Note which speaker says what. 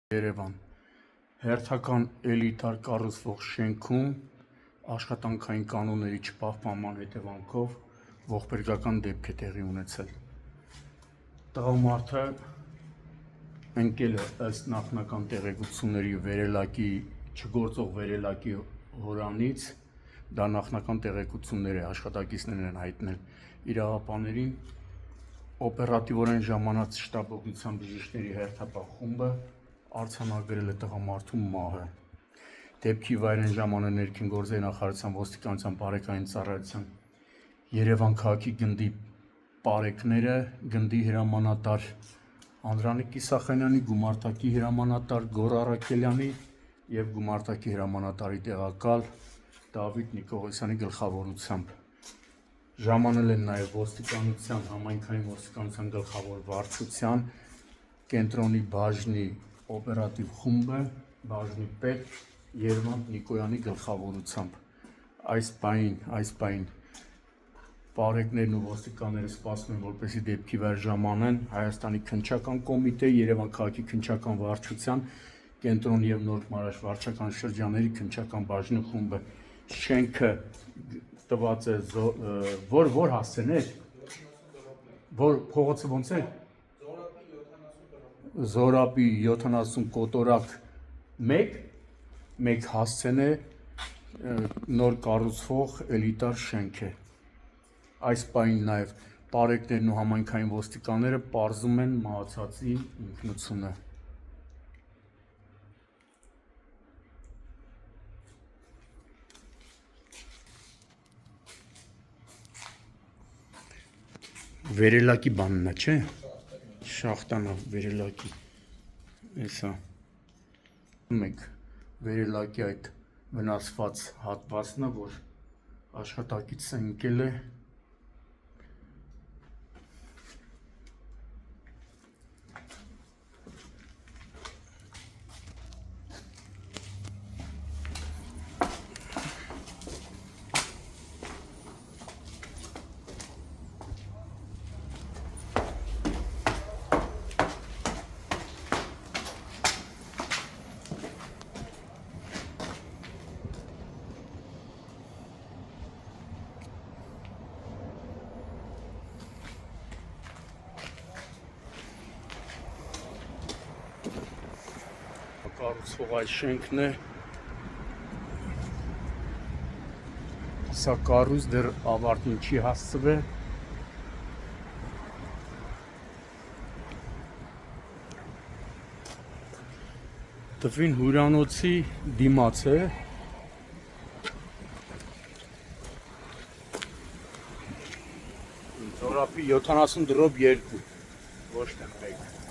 Speaker 1: Երևան հերթական էլիտար կառուցվող շենքում աշխատանքային կանոնների չպահպանման հետևանքով ողբերգական դեպք է տեղի ունեցել։ Տղամարդը ընկել է ըստ նախնական տեղեկությունների չգործող վերելակի հորանից, դա նախնական տեղեկություններ է, աշխատակիցներն են հայտնել իրավապահներին, օպերատիվորեն ժամանած շտաբ օգնության բժիշկների հերթապահ խումբը արձանագրել է տղամարդու մահը։ Դեպքի վայր են ժամանել ներքին գործերի նախարարության ոստիկանության բարեկային ծառայության Երևան քաղաքի գնդի պարեկները, գնդի հրամանատար Անդրանիկ Իսախանյանի, գումարտակի հրամանատար Գոռ Առաքելյանի և գումարտակի հրամանատարի տեղակալ Դավիթ Նիկողոսյանի գլխավորությամբ։ Ժամանել են նաև ոստիկանության, համայնքային ոստիկանության գլխավոր վարչության կենտրոնի բաժնի օպերատիվ խումբը, բաժնի պետ Երվանդ Նիկոյանի գլխավորությամբ։ Այս պահին պարեկներն ու ոստիկանները սպասում են, որպեսզի դեպքի վայր ժամանեն Հայաստանի քննչական կոմիտե, Երևան քաղաքի քննչական վարչության, կենտրոն և Նոր Մարաշ վարչական շրջանների քննչական բաժնի խումբը։ Շենքը տված է որ հասցեներ, որ փողոցը ոնց է։ Զորապի 70 կոտորակ 1 հասցեն է, նոր կառուցվող էլիտար շենք է։ Այս պահին նաև պարեկներն ու համայնքային ոստիկանները պարզում են մահացածի ինքնությունը։ Վերելակի բանն է, չէ՞։ Շախտանա վերելակի։ Էսա։ Վերելակի այդ վնասված հատվածն է, որ աշխատակիցը ընկել է։ Կառուցվող այս շենքն է, սա կառույց դեռ ավարտին չի հասցվել։ Տվին հյուրանոցի դիմաց է։ Զորապի 70/2, ոչ թե 1։